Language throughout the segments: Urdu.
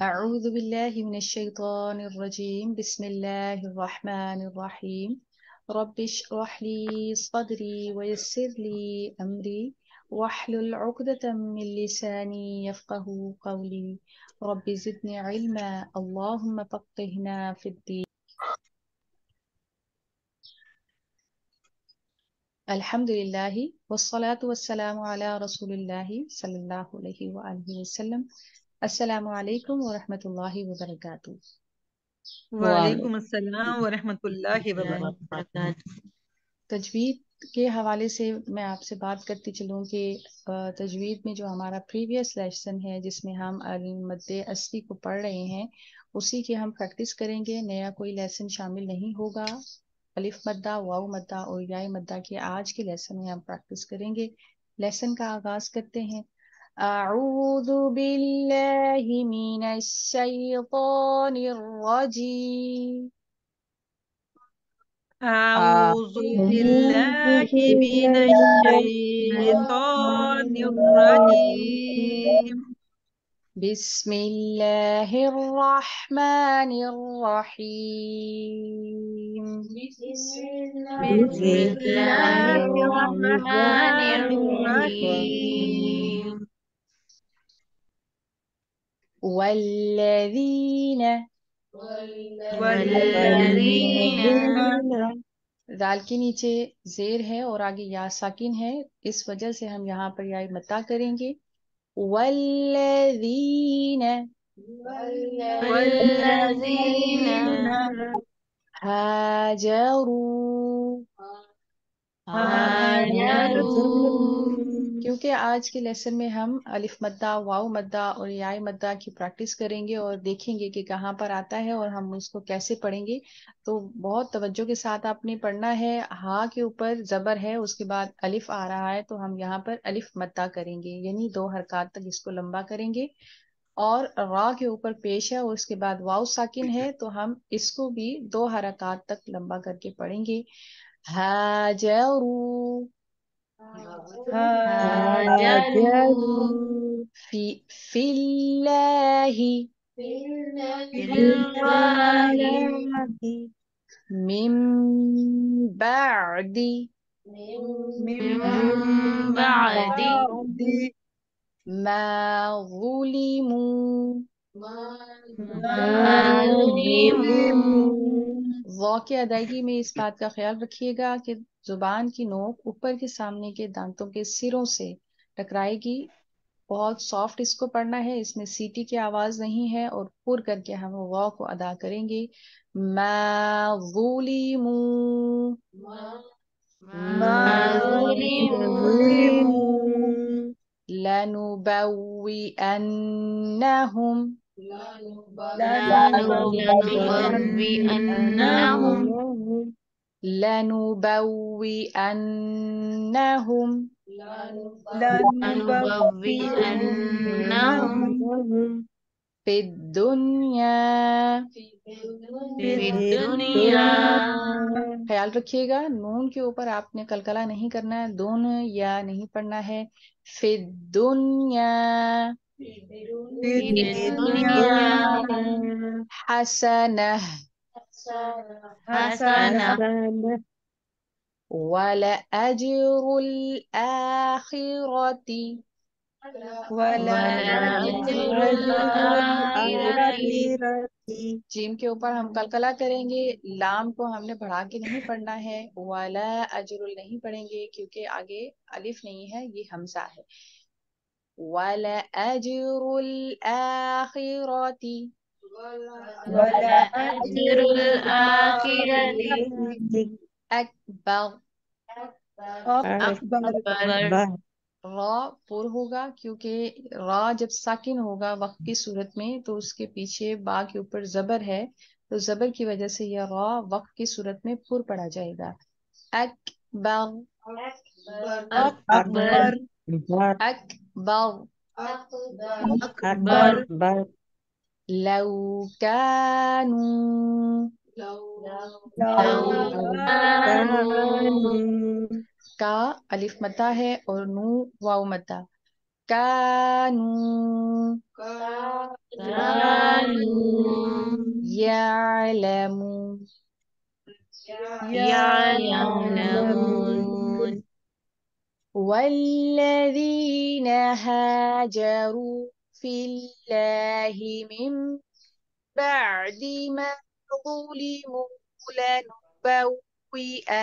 أعوذ بالله من الشيطان الرجيم بسم الله الرحمن الرحيم رب اشرح لي صدري ويسر لي أمري واحلل عقدة من لساني يفقه قولي رب زدني علما اللهم فقهنا في الدين. الحمد لله والصلاة والسلام على رسول الله صلى الله عليه وآله وسلم. السلام علیکم ورحمۃ اللہ وبرکاتہ. وعلیکم السلام ورحمۃ اللہ وبرکاتہ. تجوید کے حوالے سے میں آپ سے بات کرتی چلوں کہ تجوید میں جو ہمارا پریویس لیسن ہے جس میں ہم المد اصلی کو پڑھ رہے ہیں اسی کی ہم پریکٹس کریں گے. نیا کوئی لیسن شامل نہیں ہوگا. الف مدہ، واو مدہ اور یا مدہ کے آج کے لیسن میں ہم پریکٹس کریں گے. لیسن کا آغاز کرتے ہیں. اعوذ باللہ من الشیطان الرجیم. اعوذ باللہ من الشیطان الرجیم. بسم اللہ الرحمن الرحیم. بسم اللہ الرحمن الرحیم. والذین دال کے نیچے زیر ہے اور آگے یا ساکن ہے، اس وجہ سے ہم یہاں پر یا متا کریں گے. والذین ہاجروا. کیونکہ آج کے لیسن میں ہم الف مدہ، واو مدہ اور یا مدہ کی پریکٹس کریں گے اور دیکھیں گے کہ کہاں پر آتا ہے اور ہم اس کو کیسے پڑھیں گے. تو بہت توجہ کے ساتھ آپ نے پڑھنا ہے. ہاں کے اوپر زبر ہے، اس کے بعد الف آ رہا ہے تو ہم یہاں پر الف مدہ کریں گے، یعنی 2 حرکات تک اس کو لمبا کریں گے. اور را کے اوپر پیش ہے اور اس کے بعد واو ساکن ہے تو ہم اس کو بھی 2 حرکات تک لمبا کر کے پڑھیں گے. ہاجروا فی اللہ من بعد ما ظلموا. وا کی ادائیگی میں اس بات کا خیال رکھیے گا کہ زبان کی نوک اوپر کے سامنے کے دانتوں کے سروں سے ٹکرائے گی. بہت سافٹ اس کو پڑھنا ہے، اس میں سیٹی کی آواز نہیں ہے اور پر کر کے ہم وا کو ادا کریں گے. ما ظلموا لنبوئنهم فی الدنیا. خیال رکھیے گا نون کے اوپر آپ نے کلکلا نہیں کرنا ہے، دون یا نہیں پڑھنا ہے. فی الدنیا حسنہ وَلَأَجْرُ الْآخِرَةِ جیم کے اوپر ہم کلکلا کریں گے. لام کو ہم نے بڑھا کے نہیں پڑھنا ہے. وَلَا أَجْرُ نہیں پڑھیں گے کیونکہ آگے الف نہیں ہے، یہ حمزہ ہے. وَلَأَجْرُ الْآخِرَةِ اکبر. را پر ہوگا کیونکہ را جب ساکن ہوگا وقت کی صورت میں تو اس کے پیچھے با کے اوپر زبر ہے، تو زبر کی وجہ سے یہ را وقت کی صورت میں پر پڑا جائے گا. اکبر اکبر. لو كانوا کا الف مدہ ہے اور نو واو مدہ. کانو يعلمون. والذين هاجروا في الله من بعد ما ظلموا لنبوئنهم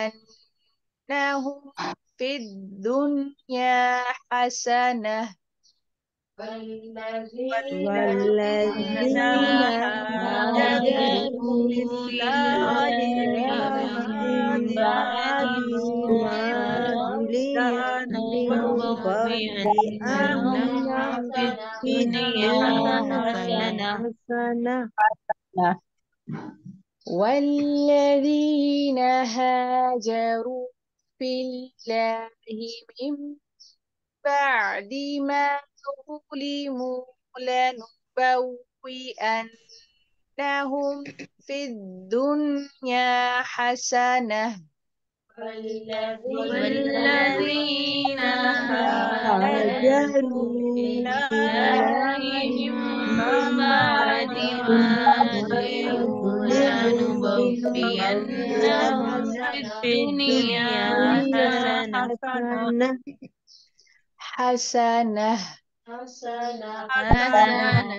في الدنيا حسنة. والذين هاجروا في هاجروا في الله الله من من بعد بعد ما ما ظلموا لنبوئنهم لنبوئنهم في في الدنيا الدنيا حسنة. حسنة. والذين هاجروا في الله من بعد ما ظلموا لنبوئنهم في الدنيا حسنة. والذين هاجروا في هاجروا في الله الله من من بعد ما بعد ما ظلموا ظلموا لنبوئنهم في لنبوئنهم في الدنيا الدنيا حسنة. حسنة. حسنة حسنة.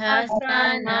حسنة.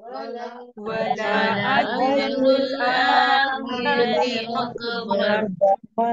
ولأجر ولأجر الآخرة الآخرة أكبر. أكبر.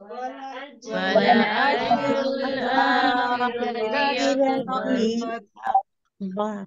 ولأجر ولأجر الآخرة أكبر. الآخرة أكبر.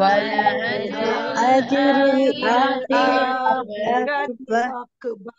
ولأجر أجر الآخرة الآخرة أكبر. أكبر.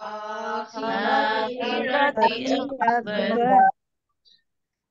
آخرة أكبر. أكبر.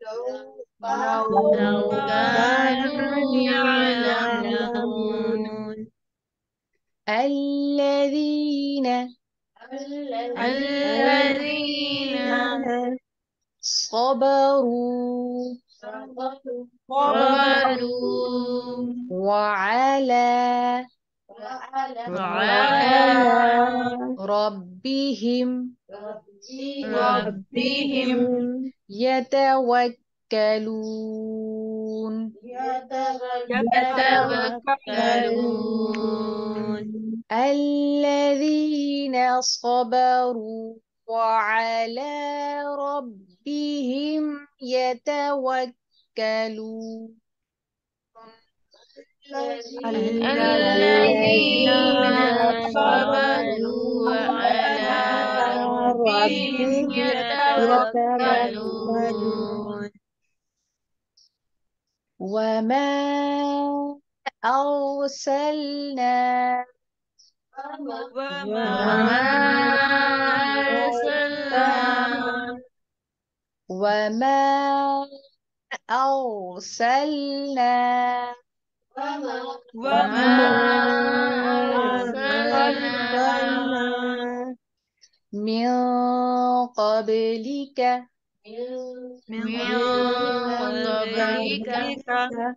لو لو كانوا كانوا يعلمون. يعلمون الذين الذين الذين صبروا صبروا وعلى وعلى وعلى ربهم ربهم ربهم يتوكلون. يتوكلون. يتوكلون الذين صبروا وعلى ربهم يتوكلون. الذين الذين صبروا صبروا وعلى وعلى ربهم ربهم يتوكلون. يتوكلون. وما أرسلنا وما وما أرسلنا أرسلنا وما أرسلنا وما وما أرسلنا أرسلنا من قبلك من من قبلك قبلك.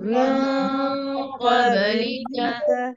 من قبلك قبلك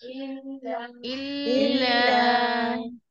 إلا إلا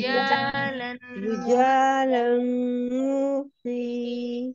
رجالا رجالا نوحي.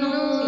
نوحي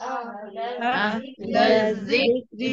أهل أهل الذكر الذكر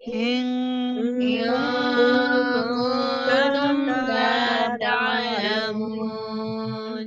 إن إن كنتم لا كنتم لا تعلمون تعلمون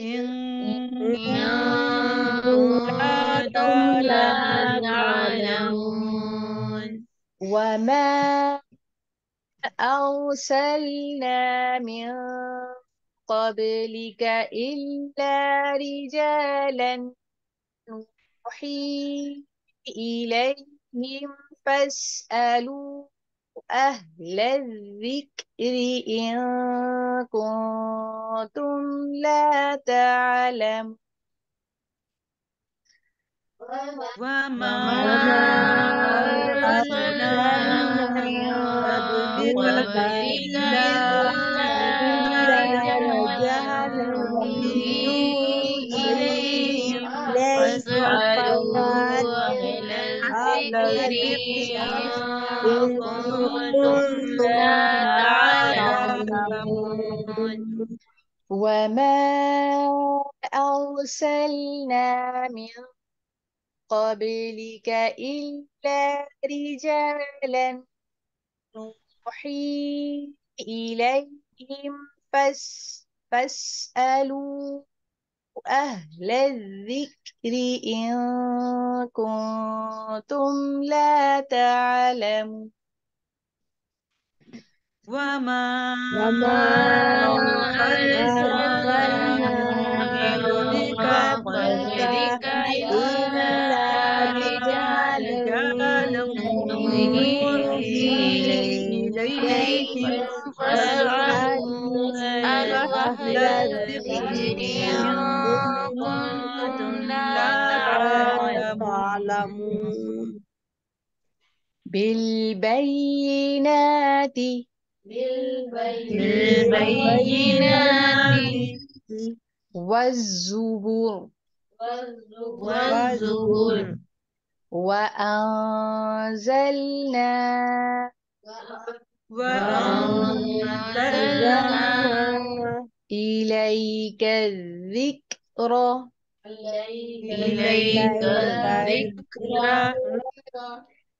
إن إن كنتم لا كنتم لا تعلمون تعلمون وما أرسلنا من قبلك إلا رجالا نوحي إليهم فاسألوا أهل الذكر إن كنتم لا تعلمون. وما وما أرسلنا أرسلنا من من قبلك قبلك إلا إلا رجالا رجالا نوحي نوحي إليهم إليهم فاسألوا فاسألوا أهل أهل الذكر الذكر إن إن كنتم كنتم لا لا تعلمون تعلمون وما أرسلنا من قبلك إلا رجالا نوحي إليهم فاسألوا أهل الذكر إن كنتم لا تعلمون. وما أرسلنا أرسلنا من من قبلك قبلك إلا إلا رجالا رجالا نوحي نوحي إليهم إليهم فاسألوا فاسألوا أهل أهل الذكر الذكر إن إن كنتم كنتم لا لا تعلمون تعلمون بالبينات بالبينات بالبينات والزبور والزبر والزبر وأنزلنا وأنزلنا وأنزلنا إليك الذكر. إليك إليك الذكر الذكر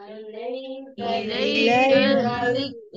إليك إليك الذكر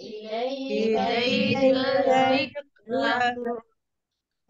إليك إليك الذكر الذكر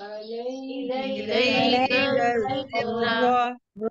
إليك إليك الذكر الذكر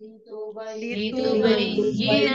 لتبين لتبين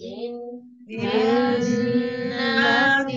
للناس للناس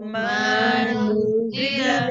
ما نزل نزل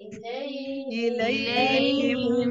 إليهم إليهم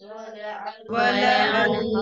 ولعلهم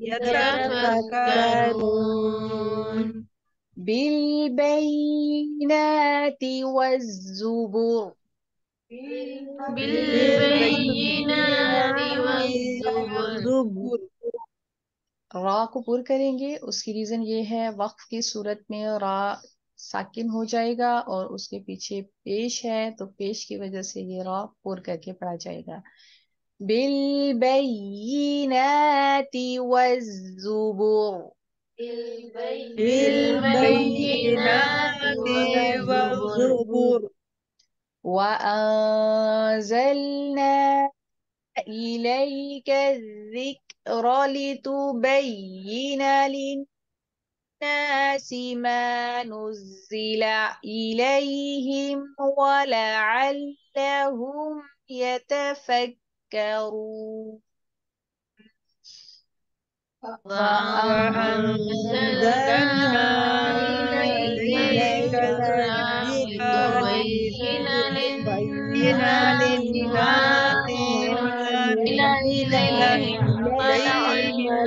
يتفكرون بالبينات والزبر. بالبينات والزبر والزبر. را کو پر کریں گے، اس کی ریزن یہ ہے وقف کی صورت میں را ساکن ہو جائے گا اور اس کے پیچھے پیش ہے تو پیش کی وجہ سے یہ را پر کر کے پڑھا جائے گا. بالبینات والزبر. بالبينات والزبر والزبر. وأنزلنا إليك الذكر لتبين للناس ما نزل إليهم ولعلهم يتفكرون. وأنزلنا إليك الذكر لتبين للناس ما نزل إليهم ولعلهم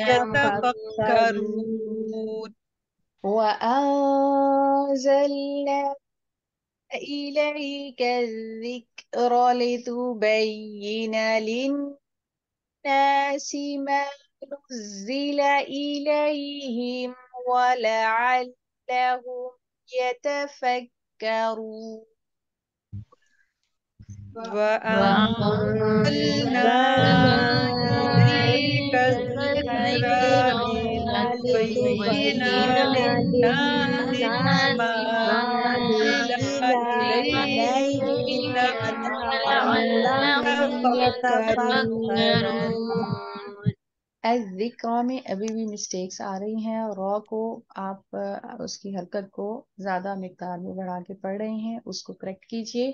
يتفكرون. وأنزلنا إليك الذكر لتبين للناس ما نزل إليهم ولعلهم يتفكرون. وأنزلنا إليك الذكر لتبين للناس ما نزل إليهم ولعلهم يتفكرون. الذکر میں ابھی بھی مسٹیکس آ رہی ہیں. را کو آپ اس کی حرکت کو زیادہ مقدار میں بڑھا کے پڑھ رہے ہیں، اس کو کریکٹ کیجئے.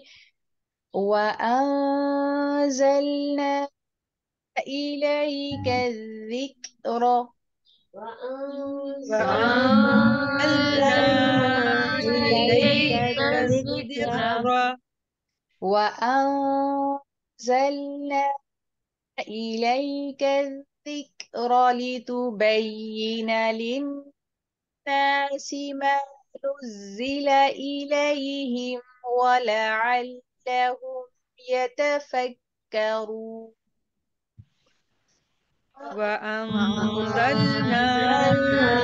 وَأَنزَلْنَا إِلَيْكَ الذِّكْرَ. وأنزلنا إليك الذكر وَأَنزَلْنَا إِلَيْكَ الذِّكْرَ لِتُبَيِّنَ لِلنَّاسِ مَا نُزِّلَ إِلَيْهِمْ وَلَعَلَّهُمْ يَتَفَكَّرُونَ. وأنزلنا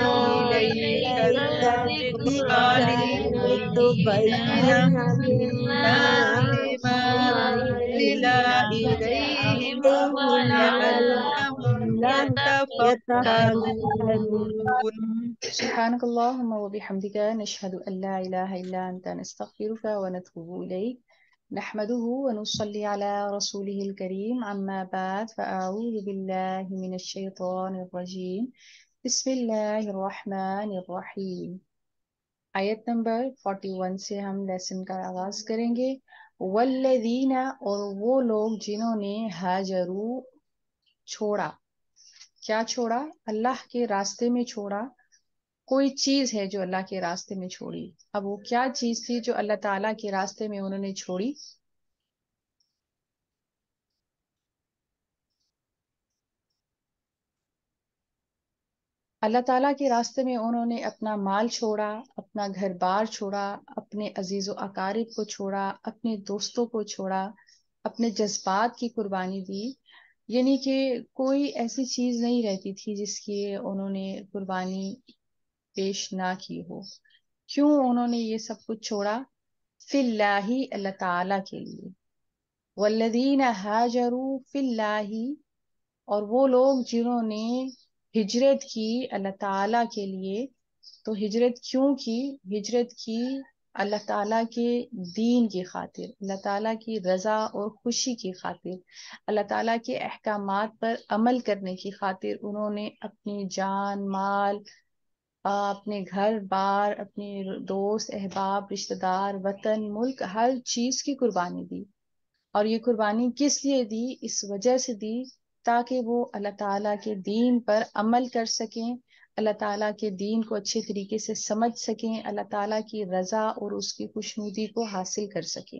إليك الذكر لتبين للناس ما نزل إليهم ولعلهم يتفكرون. سبحانك اللهم وبحمدك نشهد أن لا إله إلا أنت نستغفرك ونتوب إليك نحمده ونصلي على رسوله الكريم أما بعد فأعوذ بالله من الشيطان الرجيم بسم الله الرحمن الرحیم. آیت نمبر 41 سے ہم لیسن کا آغاز کریں گے. والذین، اور وہ لوگ جنہوں نے ہاجروا چھوڑا. کیا چھوڑا؟ اللہ کے راستے میں چھوڑا. کوئی چیز ہے جو اللہ کے راستے میں چھوڑی. اب وہ کیا چیز تھی جو اللہ تعالیٰ کے راستے میں انہوں نے چھوڑی؟ اللہ تعالیٰ کے راستے میں انہوں نے اپنا مال چھوڑا، اپنا گھر بار چھوڑا، اپنے عزیز و اقارب کو چھوڑا، اپنے دوستوں کو چھوڑا، اپنے جذبات کی قربانی دی. یعنی کہ کوئی ایسی چیز نہیں رہتی تھی جس کی انہوں نے قربانی پیش نہ کی ہو. کیوں انہوں نے یہ سب کچھ چھوڑا؟ فی اللہ، اللہ تعالیٰ کے لیے. والذین ہاجروا فی اللہ، اور وہ لوگ جنہوں نے ہجرت کی اللہ تعالیٰ کے لیے. تو ہجرت کیوں کی؟ ہجرت کی اللہ تعالیٰ کے دین کی خاطر، اللہ تعالیٰ کی رضا اور خوشی کی خاطر، اللہ تعالیٰ کے احکامات پر عمل کرنے کی خاطر انہوں نے اپنی جان، مال، اپنے گھر بار، اپنے دوست، احباب، رشتہ دار، وطن، ملک، ہر چیز کی قربانی دی. اور یہ قربانی کس لیے دی؟ اس وجہ سے دی تاکہ وہ اللہ تعالیٰ کے دین پر عمل کر سکیں، اللہ تعالیٰ کے دین کو اچھے طریقے سے سمجھ سکیں، اللہ تعالیٰ کی رضا اور اس کی خوشنودی کو حاصل کر سکیں.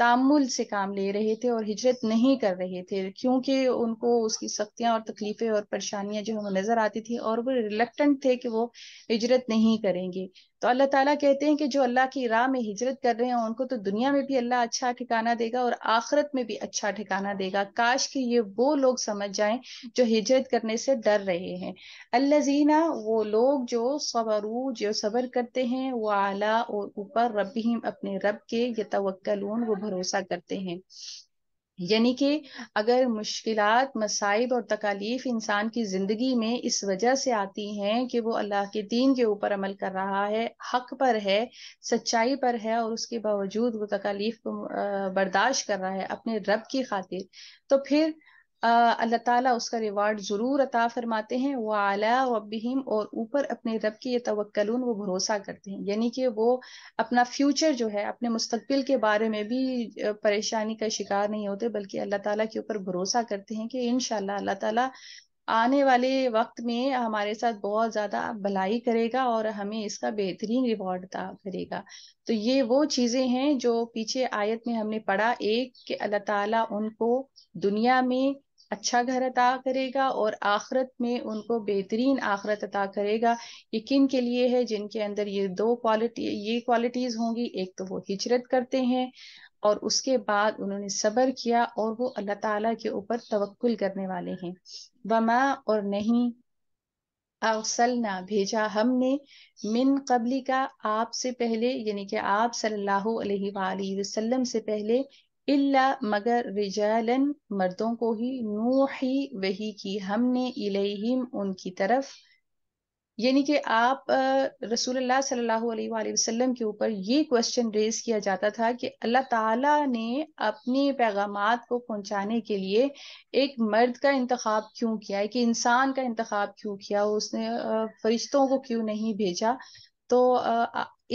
تامل سے کام لے رہے تھے اور ہجرت نہیں کر رہے تھے، کیونکہ ان کو اس کی سختیاں اور تکلیفیں اور پریشانیاں جو ہمیں نظر آتی تھی، اور وہ ریلیکٹنٹ تھے کہ وہ ہجرت نہیں کریں گے۔ تو اللہ تعالیٰ کہتے ہیں کہ جو اللہ کی راہ میں ہجرت کر رہے ہیں ان کو تو دنیا میں بھی اللہ اچھا ٹھکانہ دے گا اور آخرت میں بھی اچھا ٹھکانہ دے گا۔ کاش کہ یہ وہ لوگ سمجھ جائیں جو ہجرت کرنے سے ڈر رہے ہیں۔ الذین، وہ لوگ جو صبروا، جو صبر کرتے ہیں، وعلا، اور اوپر، ربہم، اپنے رب کے، یتوکلون، وہ بھروسہ کرتے ہیں۔ یعنی کہ اگر مشکلات، مصائب اور تکالیف انسان کی زندگی میں اس وجہ سے آتی ہیں کہ وہ اللہ کے دین کے اوپر عمل کر رہا ہے، حق پر ہے، سچائی پر ہے، اور اس کے باوجود وہ تکالیف کو برداشت کر رہا ہے اپنے رب کی خاطر، تو پھر اللہ تعالیٰ اس کا ریوارڈ ضرور عطا فرماتے ہیں۔ وَعَلَىٰ رَبِّهِمْ، اور اوپر اپنے رب کی یتوکلون، وہ بھروسہ کرتے ہیں، یعنی کہ وہ اپنا فیوچر جو ہے، اپنے مستقبل کے بارے میں بھی پریشانی کا شکار نہیں ہوتے، بلکہ اللہ تعالیٰ کے اوپر بھروسہ کرتے ہیں کہ انشاءاللہ اللہ تعالیٰ آنے والے وقت میں ہمارے ساتھ بہت زیادہ بھلائی کرے گا اور ہمیں اس کا بہترین ریوارڈ عطا کرے گا۔ تو یہ وہ چیزیں ہیں جو پیچھے آیت میں ہم نے پڑھا، ایک کہ اللہ تعالیٰ ان کو دنیا میں اچھا گھر عطا کرے گا اور آخرت میں ان کو بہترین آخرت عطا کرے گا۔ یہ کن کے لیے ہے؟ جن کے اندر یہ یہ کوالٹیز ہوں گی، ایک تو وہ ہجرت کرتے ہیں اور اس کے بعد انہوں نے صبر کیا اور وہ اللہ تعالیٰ کے اوپر توکل کرنے والے ہیں۔ وما، اور نہیں، ارسلنا، بھیجا ہم نے، من قبلی کا، آپ سے پہلے، یعنی کہ آپ صلی اللہ علیہ وآلہ وسلم سے پہلے، الا، مگر، رجالن، مردوں کو ہی، نوحی، وحی کی ہم نے، الیہم، ان کی طرف، یعنی کہ آپ رسول اللہ صلی اللہ علیہ وآلہ وسلم کے اوپر یہ کوشچن ریز کیا جاتا تھا کہ اللہ تعالیٰ نے اپنے پیغامات کو پہنچانے کے لیے ایک مرد کا انتخاب کیوں کیا، ایک انسان کا انتخاب کیوں کیا، اس نے فرشتوں کو کیوں نہیں بھیجا؟ تو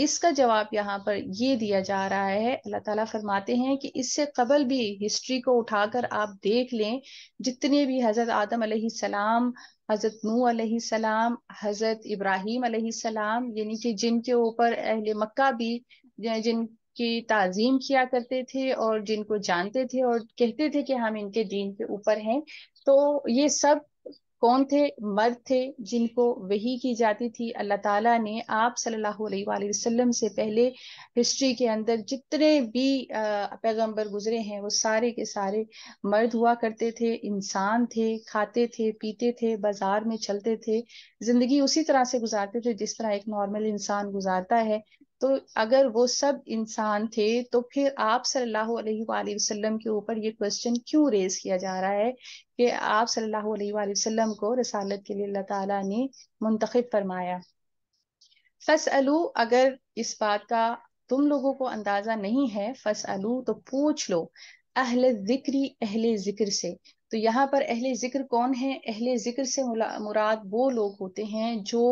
اس کا جواب یہاں پر یہ دیا جا رہا ہے، اللہ تعالیٰ فرماتے ہیں کہ اس سے قبل بھی ہسٹری کو اٹھا کر آپ دیکھ لیں، جتنے بھی حضرت آدم علیہ السلام، حضرت نوح علیہ السلام، حضرت ابراہیم علیہ السلام، یعنی کہ جن کے اوپر اہل مکہ بھی جن کی تعظیم کیا کرتے تھے اور جن کو جانتے تھے اور کہتے تھے کہ ہم ان کے دین کے اوپر ہیں، تو یہ سب کون تھے؟ مرد تھے جن کو وحی کی جاتی تھی۔ اللہ تعالیٰ نے آپ صلی اللہ علیہ وآلہ وسلم سے پہلے ہسٹری کے اندر جتنے بھی پیغمبر گزرے ہیں وہ سارے کے سارے مرد ہوا کرتے تھے، انسان تھے، کھاتے تھے، پیتے تھے، بازار میں چلتے تھے، زندگی اسی طرح سے گزارتے تھے جس طرح ایک نارمل انسان گزارتا ہے۔ تو اگر وہ سب انسان تھے تو پھر آپ صلی اللہ علیہ وآلہ وسلم کے اوپر یہ کوشچن کیوں ریز کیا جا رہا ہے کہ آپ صلی اللہ علیہ وآلہ وسلم کو رسالت کے لیے اللہ تعالیٰ نے منتخب فرمایا؟ فَاسْأَلُوا، اگر اس بات کا تم لوگوں کو اندازہ نہیں ہے، فَاسْأَلُوا، تو پوچھ لو، اہل ذکری، اہل ذکر سے۔ تو یہاں پر اہل ذکر کون ہے؟ اہل ذکر سے مراد وہ لوگ ہوتے ہیں جو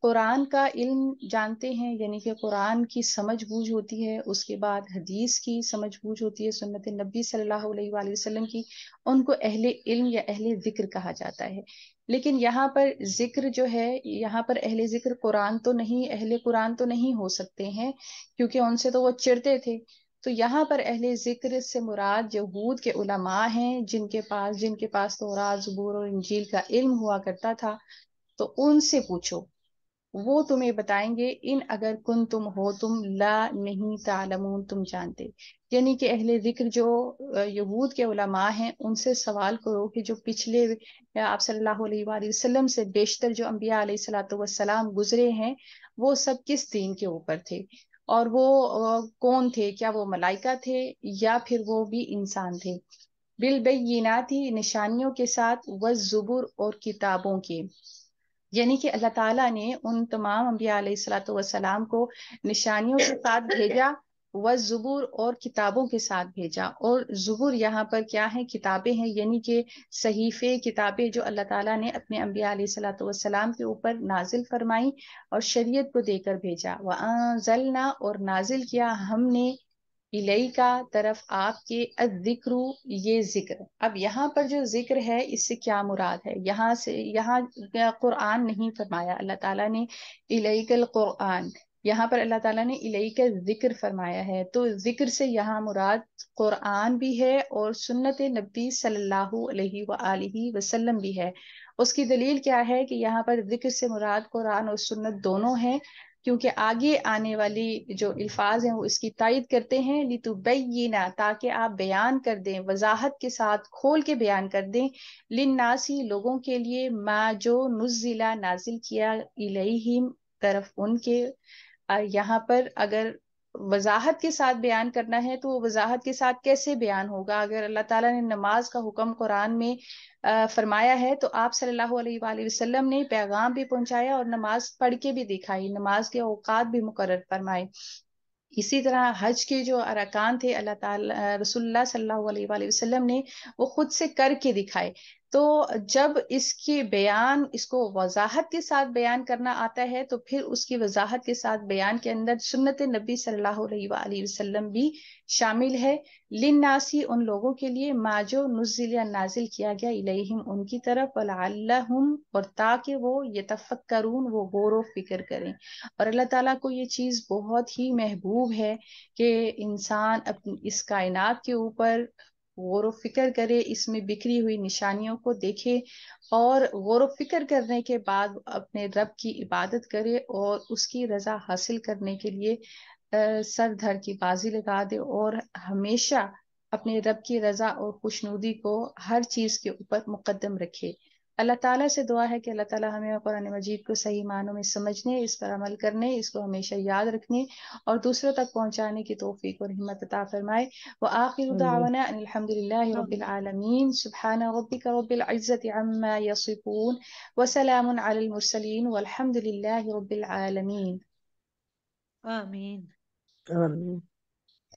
قرآن کا علم جانتے ہیں، یعنی کہ قرآن کی سمجھ بوجھ ہوتی ہے، اس کے بعد حدیث کی سمجھ بوجھ ہوتی ہے، سنت نبی صلی اللہ علیہ وآلہ وسلم کی، ان کو اہل علم یا اہل ذکر کہا جاتا ہے۔ لیکن یہاں پر ذکر جو ہے، یہاں پر اہل ذکر قرآن تو نہیں، اہل قرآن تو نہیں ہو سکتے ہیں کیونکہ ان سے تو وہ چڑھتے تھے۔ تو یہاں پر اہل ذکر سے مراد یہود کے علماء ہیں جن کے پاس تورات، زبور اور انجیل کا علم ہوا کرتا تھا، تو ان سے پوچھو، وہ تمہیں بتائیں گے، ان اگر کن تم ہو تم، لا، نہیں، تعلمون، تم جانتے، یعنی کہ اہل ذکر جو یہود کے علماء ہیں ان سے سوال کرو کہ جو پچھلے آپ صلی اللہ علیہ وآلہ وسلم سے بیشتر جو انبیاء علیہ الصلوۃ والسلام گزرے ہیں وہ سب کس دین کے اوپر تھے، اور وہ کون تھے؟ کیا وہ ملائکہ تھے یا پھر وہ بھی انسان تھے؟ بالبینات، نشانیوں کے ساتھ، والزبر، اور کتابوں کے، یعنی کہ اللہ تعالیٰ نے ان تمام انبیاء علیہ الصلوۃ والسلام کو نشانیوں کے ساتھ بھیجا، والزبور، اور کتابوں کے ساتھ بھیجا۔ اور زبور یہاں پر کیا ہے؟ کتابیں ہیں، یعنی کہ صحیفے، کتابیں جو اللہ تعالیٰ نے اپنے انبیاء علیہ الصلوۃ والسلام کے اوپر نازل فرمائی اور شریعت کو دے کر بھیجا۔ وَأَنزَلْنَا، اور نازل کیا ہم نے، الیکا، طرف آپ کے، الذکر، یہ ذکر۔ اب یہاں پر جو ذکر ہے اس سے کیا مراد ہے؟ یہاں قرآن نہیں فرمایا اللہ تعالیٰ نے، الیک القرآن، یہاں پر اللہ تعالیٰ نے الیک ذکر فرمایا ہے، تو ذکر سے یہاں مراد قرآن بھی ہے اور سنت نبی صلی اللہ علیہ وآلہ وسلم بھی ہے۔ اس کی دلیل کیا ہے کہ یہاں پر ذکر سے مراد قرآن اور سنت دونوں ہیں، کیونکہ آگے آنے والی جو الفاظ ہیں وہ اس کی تائید کرتے ہیں، لِتُبَيِّنَ تاکہ آپ بیان کر دیں، وضاحت کے ساتھ کھول کے بیان کر دیں، لِلنَّاسِ لوگوں کے لیے، ما جو نزلہ نازل کیا الیہم طرف ان کے۔ یہاں پر اگر وضاحت کے ساتھ بیان کرنا ہے تو وہ وضاحت کے ساتھ کیسے بیان ہوگا؟ اگر اللہ تعالیٰ نے نماز کا حکم قرآن میں فرمایا ہے تو آپ صلی اللہ علیہ وآلہ وسلم نے پیغام بھی پہنچایا اور نماز پڑھ کے بھی دکھائی، نماز کے اوقات بھی مقرر فرمائے۔ اسی طرح حج کے جو ارکان تھے اللہ تعالی رسول اللہ صلی اللہ علیہ وآلہ وسلم نے وہ خود سے کر کے دکھائے۔ تو جب اس کی بیان، اس کو وضاحت کے ساتھ بیان کرنا آتا ہے تو پھر اس کی وضاحت کے ساتھ بیان کے اندر سنت نبی صلی اللہ علیہ وآلہ وسلم بھی شامل ہے۔ للناسی ان لوگوں کے لیے، ما جو نزل یا نازل کیا گیا الیہم ان کی طرف، ولعلہم اور تاکہ وہ یتفکرون وہ غور و فکر کریں۔ اور اللہ تعالیٰ کو یہ چیز بہت ہی محبوب ہے کہ انسان اپنی اس کائنات کے اوپر غور و فکر کرے، اس میں بکھری ہوئی نشانیوں کو دیکھے اور غور و فکر کرنے کے بعد اپنے رب کی عبادت کرے اور اس کی رضا حاصل کرنے کے لیے سر دھر کی بازی لگا دے اور ہمیشہ اپنے رب کی رضا اور خوشنودی کو ہر چیز کے اوپر مقدم رکھے۔ اللہ تعالیٰ سے دعا ہے کہ اللہ تعالیٰ ہمیں قرآن مجید کو صحیح معنوں میں سمجھنے، اس پر عمل کرنے، اس کو ہمیشہ یاد رکھنے اور دوسروں تک پہنچانے کی توفیق اور ہمت عطا فرمائے۔ وآخر دعوانا ان الحمد للہ رب العالمین، سبحان ربک رب العزت عما یصفون وسلام علی المرسلین والحمد للہ رب العالمین۔ آمین۔ آمین۔